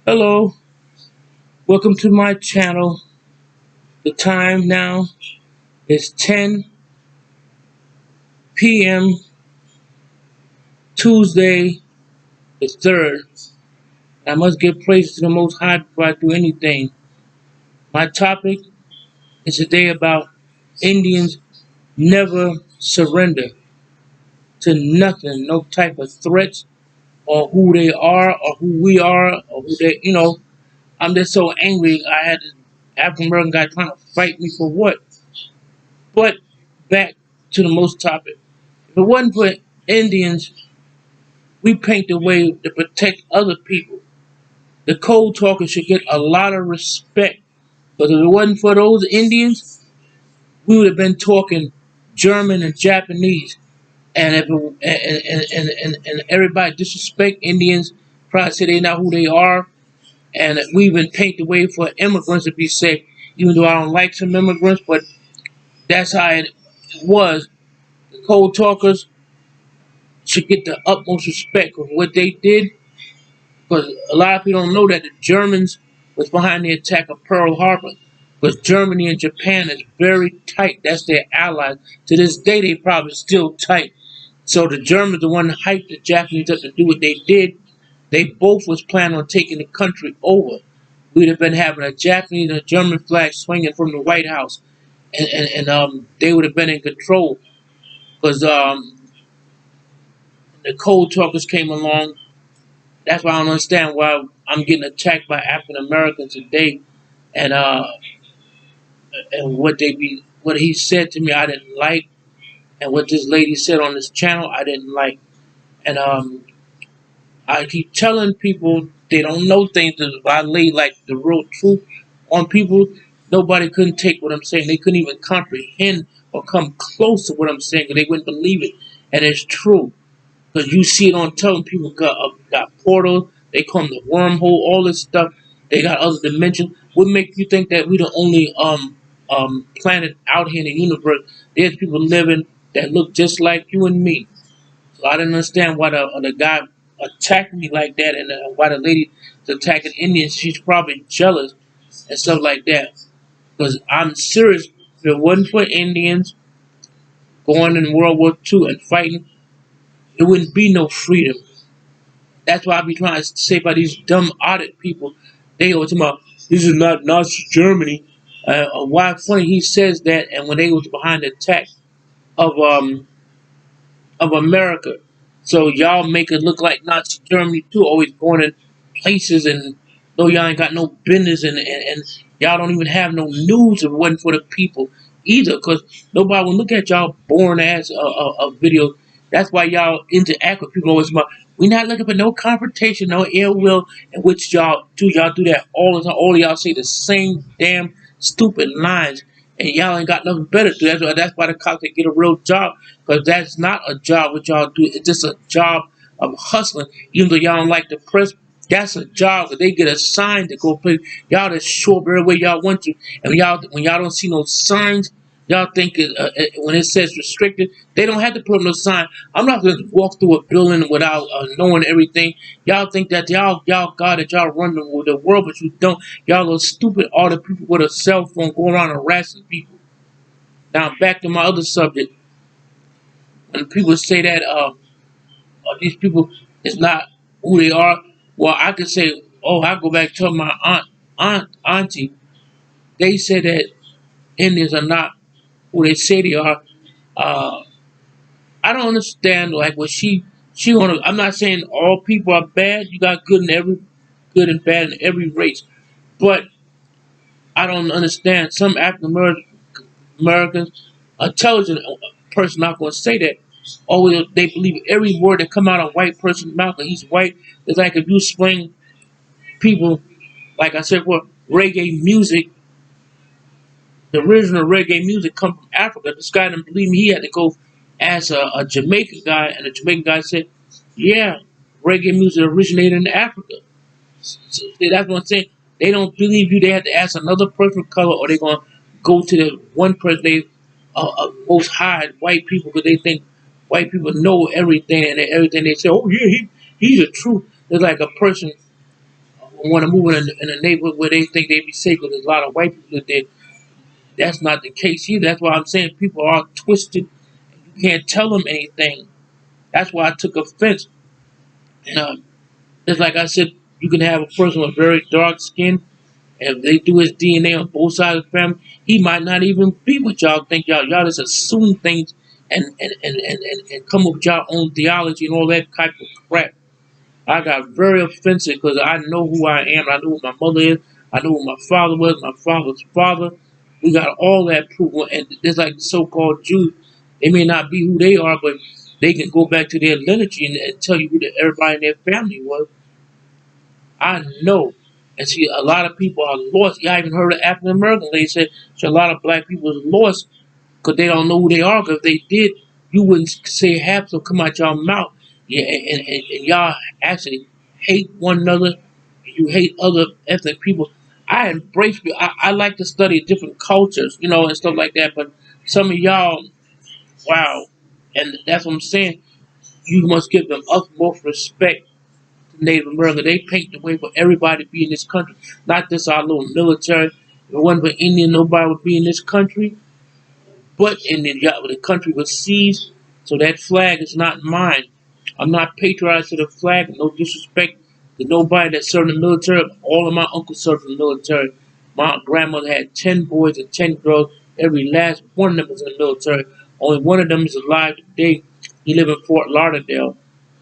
Hello, welcome to my channel. The time now is 10 p.m. Tuesday the 3rd. I must give praise to the Most High before I do anything. My topic is today about Indians never surrender to nothing, no type of threats or who they are or who we are or who they. I'm just so angry. I had an African American guy trying to fight me for what? But back to the most topic. If it wasn't for Indians, we paint the way to protect other people. The code talkers should get a lot of respect. Because if it wasn't for those Indians, we would have been talking German and Japanese. And if and everybody disrespect Indians, probably say they're not who they are. And we even paint the way for immigrants to be safe. Even though I don't like some immigrants, but that's how it was. The code talkers should get the utmost respect of what they did, because a lot of people don't know that the Germans was behind the attack of Pearl Harbor. Because Germany and Japan is very tight. That's their allies. To this day, they probably still tight. So the Germans, the one that hyped the Japanese up to do what they did, they both was planning on taking the country over. We'd have been having a Japanese and a German flag swinging from the White House, and they would have been in control. Because the cold talkers came along. That's why I don't understand why I'm getting attacked by African Americans today, and what he said to me I didn't like, and what this lady said on this channel I didn't like, and I keep telling people they don't know things. That I lay like the real truth on people. Nobody couldn't take what I'm saying. They couldn't even comprehend or come close to what I'm saying, because they wouldn't believe it, and it's true. Because you see it on television, people got portals, they come the wormhole, all this stuff. They got other dimensions. What makes you think that we the only planet out here in the universe? There's people living that look just like you and me. So I didn't understand why the guy attacked me like that, and why the lady is attacking Indians. She's probably jealous and stuff like that. Because I'm serious. If it wasn't for Indians going in World War II and fighting, it wouldn't be no freedom. That's why I be trying to say about these dumb audit people. They always talking about this is not Nazi Germany. Why funny he says that, and when they was behind the attack of um of America, so y'all make it look like Nazi Germany too. Always going in places and no, y'all ain't got no business, and y'all don't even have no news if it wasn't for the people either. Cause nobody will look at y'all boring ass videos. That's why y'all interact with people always about. We not looking for no confrontation, no ill will, in which y'all do. Y'all do that all the time. All of y'all say the same damn stupid lines, and y'all ain't got nothing better to do. That's why the cops they get a real job, because that's not a job what y'all do. It's just a job of hustling. Even though y'all don't like the press, that's a job. That they get assigned to go play. Y'all just show up everywhere y'all want to, and when y'all don't see no signs, y'all think when it says restricted, they don't have to put up no sign. I'm not going to walk through a building without knowing everything. Y'all think that y'all God that y'all run the world, but you don't. Y'all are stupid. All the people with a cell phone going around harassing people. Now back to my other subject. When people say that these people is not who they are, well, I could say, oh, I go back to my auntie. They say that Indians are not who they say they are. Uh, I don't understand like what she wanna. I'm not saying all people are bad. You got good and bad in every race, but I don't understand some African Americans, intelligent person not going to say that. Oh, they believe every word that come out of a white person's mouth. And he's white. It's like if you explain people, like I said, for reggae music, the original reggae music come from Africa. This guy didn't believe me. He had to go ask a Jamaican guy, and the Jamaican guy said, "Yeah, reggae music originated in Africa." So, see, that's what I'm saying. They don't believe you. They have to ask another person of color, or they're gonna go to the one person they most high white people, because they think white people know everything, and everything they say. Oh yeah, he's a truth. It's like a person want to move in a neighborhood where they think they be safe because there's a lot of white people that there. That's not the case either. That's why I'm saying people are twisted. You can't tell them anything. That's why I took offense. And just like I said, you can have a person with very dark skin, and if they do his DNA on both sides of the family, he might not even be what y'all think. Y'all just assume things and come up with y'all own theology and all that type of crap. I got very offensive because I know who I am. I know who my mother is. I know who my father was. My father's father. We got all that proof. And it's like the so-called Jews. They may not be who they are, but they can go back to their lineage and tell you who everybody in their family was. I know. And see, a lot of people are lost. Yeah, I even heard of African Americans. They said so a lot of black people is lost because they don't know who they are. Because if they did, you wouldn't say half of them come out your mouth. Yeah, and y'all actually hate one another. You hate other ethnic people. I embrace. I like to study different cultures, and stuff like that. But some of y'all, wow, and that's what I'm saying. You must give them utmost respect to Native American. They paint the way for everybody to be in this country, not just our little military. If it wasn't for Indian, nobody would be in this country. But in the country was seized, so that flag is not mine. I'm not patriotic to the flag. No disrespect to nobody that served in the military. All of my uncles served in the military. My grandmother had 10 boys and 10 girls. Every last one of them was in the military. Only one of them is alive today. He lives in Fort Lauderdale.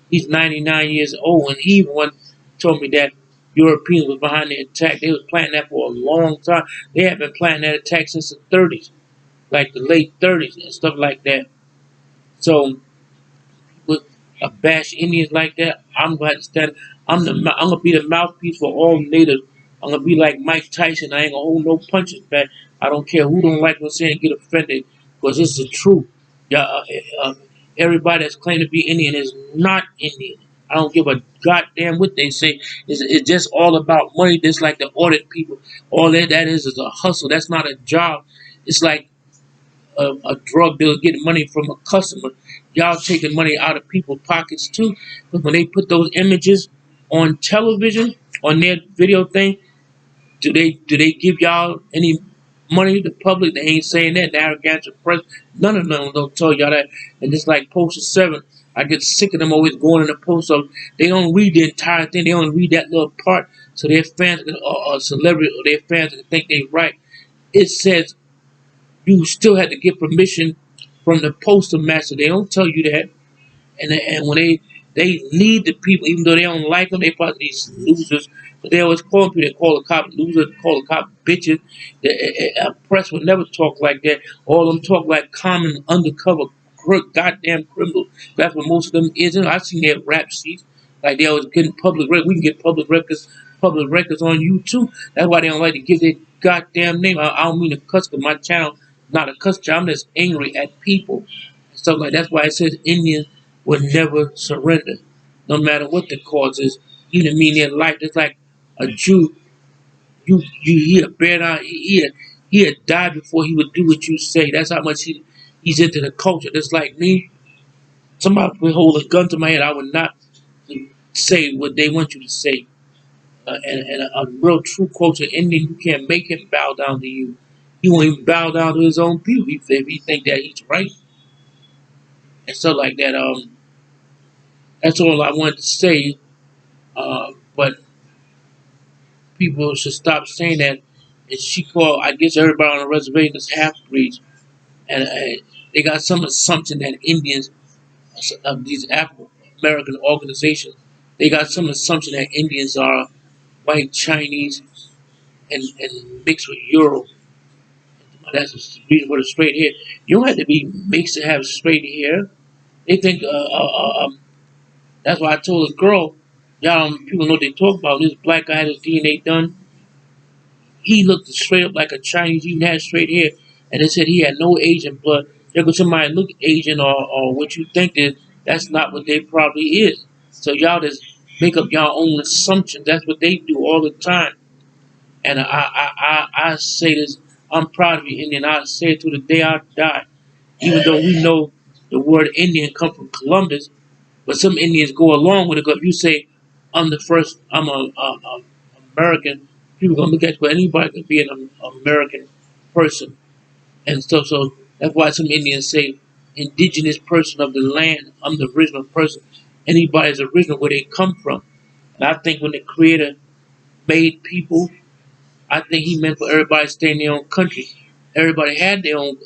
He's 99 years old, and he even told me that Europeans were behind the attack. They was planning that for a long time. They have been planning that attack since the 30s, like the late 30s and stuff like that. So with a bash Indians like that, I'm going to stand. I'm gonna be the mouthpiece for all natives. I'm gonna be like Mike Tyson. I ain't gonna hold no punches back. I don't care who don't like what I'm saying, get offended, because it's the truth. Yeah, everybody that's claiming to be Indian is not Indian. I don't give a goddamn what they say. It's just all about money. Just like the audit people. All that is a hustle. That's not a job. It's like a drug dealer getting money from a customer. Y'all taking money out of people's pockets too. But when they put those images on television, on their video thing, do they give y'all any money? The public, they ain't saying that. The Narragansett Press, none of them don't tell y'all that. And just like Poster 7, I get sick of them always going in the post of, they don't read the entire thing. They only read that little part so their fans or celebrity or their fans can think they right. It says you still had to get permission from the postal master. They don't tell you that. And when they need the people, even though they don't like them, they probably these losers. But they always call people. They call the cop losers, call the cop bitches. The press would never talk like that. All of them talk like common undercover goddamn criminals. That's what most of them is. And I've seen their rap sheets. Like they always getting public records. We can get public records on YouTube. That's why they don't like to give their goddamn name. I don't mean to cuss because my channel not a cuss channel. I'm just angry at people. Stuff like that's why it says Indians will never surrender, no matter what the cause is. Even mean their life. It's like a Jew. He'll bear down. He'll die before he would do what you say. That's how much he's into the culture. Just like me. Somebody would hold a gun to my head. I would not say what they want you to say. And a real true culture Indian, you can't make him bow down to you. He won't even bow down to his own people if he think that he's right and stuff like that. That's all I wanted to say. But people should stop saying that. And she called, I guess, everybody on the reservation is half breeds, and they got some assumption that Indians of these African American organizations, they got some assumption that Indians are white Chinese and mixed with Euro. That's the reason for the straight hair. You don't have to be mixed to have straight hair. They think that's why I told a girl, y'all people know what they talk about. This black guy had his DNA done. He looked straight up like a Chinese. He even had straight hair, and they said he had no Asian blood. There goes somebody look Asian or what you think is. That's not what they probably is. So y'all just make up your own assumptions. That's what they do all the time. And I say this. I'm proud of you, Indian. I say it to the day I die. Even though we know the word Indian come from Columbus, but some Indians go along with it. Because if you say I'm the first, I'm a American, people gonna look at you, but anybody can be an American person and stuff. So that's why some Indians say indigenous person of the land. I'm the original person. Anybody's original where they come from. And I think when the Creator made people, I think He meant for everybody to stay in their own country. Everybody had their own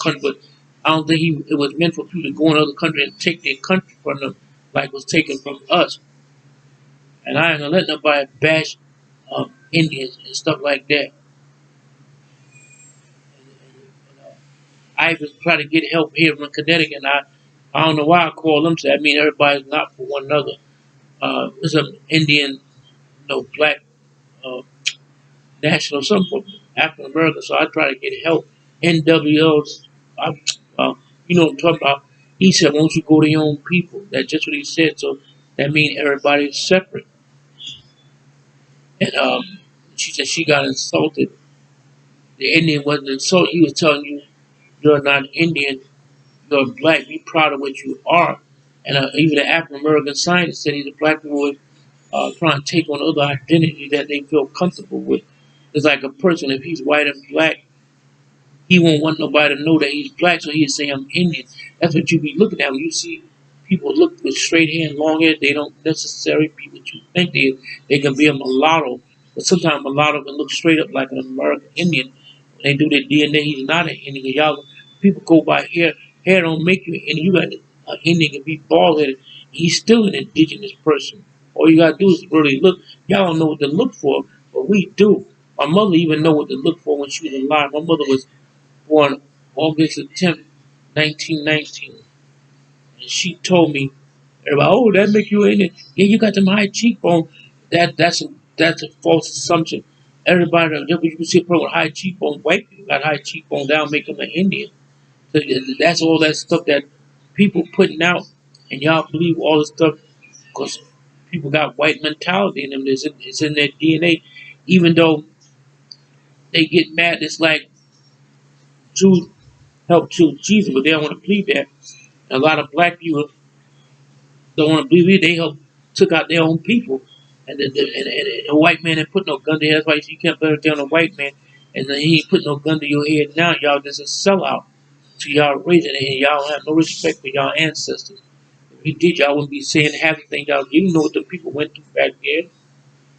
country, but I don't think it was meant for people to go in other country and take their country from them, like was taken from us. And I ain't gonna let nobody bash Indians and stuff like that. I even try to get help here from Connecticut. And I don't know why I call them. So I mean, everybody's not for one another. There's an Indian, black uh, national, some from African American. So I try to get help. NWLs, you know what I'm talking about. He said, "Won't you go to your own people?" That's just what he said. So that means everybody's separate. And she said she got insulted. The Indian wasn't insulted. He was telling you you're not Indian. You're black. Be proud of what you are. And even the African American scientist said he's a black people would trying to take on other identity that they feel comfortable with. It's like a person, if he's white and black, he won't want nobody to know that he's black, so he'll say I'm Indian. That's what you be looking at when you see people look with straight hair and long hair. They don't necessarily be what you think they is. They can be a mulatto, but sometimes mulatto can look straight up like an American Indian. When they do their DNA, he's not an Indian. Y'all people go by hair. Hair don't make you an Indian. You got an Indian can be bald headed. He's still an indigenous person. All you gotta do is really look. Y'all don't know what to look for, but we do. My mother even know what to look for when she was alive. My mother was born August the 10th, 1919. And she told me, everybody, oh, that make you Indian. Yeah, you got them high cheekbone. That's a false assumption. Everybody, you can see a person with high cheekbone, white people got high cheekbone, that'll make them an Indian. So that's all that stuff that people putting out, and y'all believe all this stuff because people got white mentality in them. It's in their DNA. Even though they get mad, it's like Jews help choose Jesus, but they don't want to believe that. A lot of black people don't want to believe it. They help took out their own people, and the white man didn't put no gun to your head. That's why you can't put it down on a white man, and then he ain't put no gun to your head. Now y'all just a sellout to y'all race, and y'all have no respect for y'all ancestors. If you did, y'all wouldn't be saying half the thing y'all. You know what the people went through back then.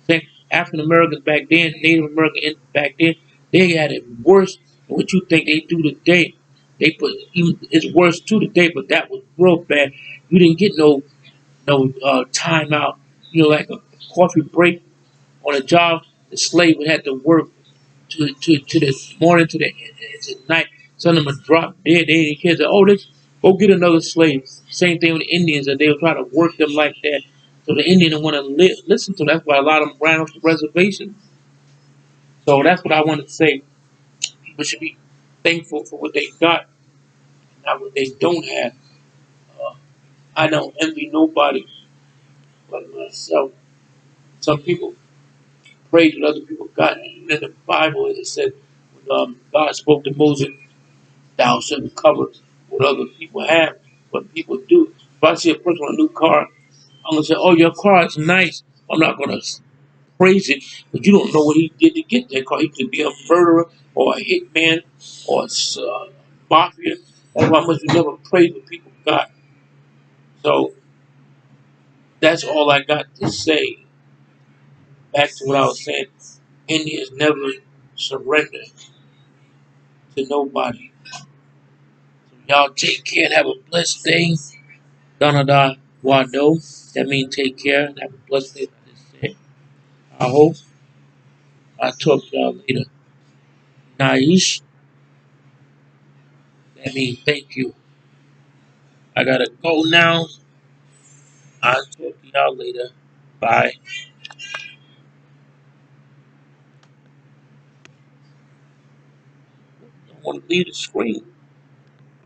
Say African Americans back then, Native Americans back then, they had it worse than what you think they do today. They put even it's worse too today, but that was real bad. You didn't get no time out. You know, like a coffee break on a job. The slave would have to work to the morning to night. Some of them would drop dead. They didn't care. Oh, let's go get another slave. Same thing with the Indians, and they would try to work them like that. So the Indian don't want to listen to. That's why a lot of them ran off the reservation. So that's what I want to say. People should be thankful for what they got, not what they don't have. Uh, I don't envy nobody but myself. Some people praise what other people got. Even in the Bible, it said when God spoke to Moses, "Thou shalt cover what other people have, what people do." If I see a person with a new car, I'm gonna say, "Oh, your car is nice." I'm not gonna praise it, but you don't know what he did to get that car. He could be a murderer or a hitman or mafia. That's why much you never praise what people got. So that's all I got to say. Back to what I was saying. Indians never surrender to nobody. So y'all take care and have a blessed day. Donada Wado. That means take care and have a blessed day. I just said. I hope I talk to y'all later. Naish. That means thank you. I gotta go now. I'll talk to y'all later. Bye. I want to leave the screen.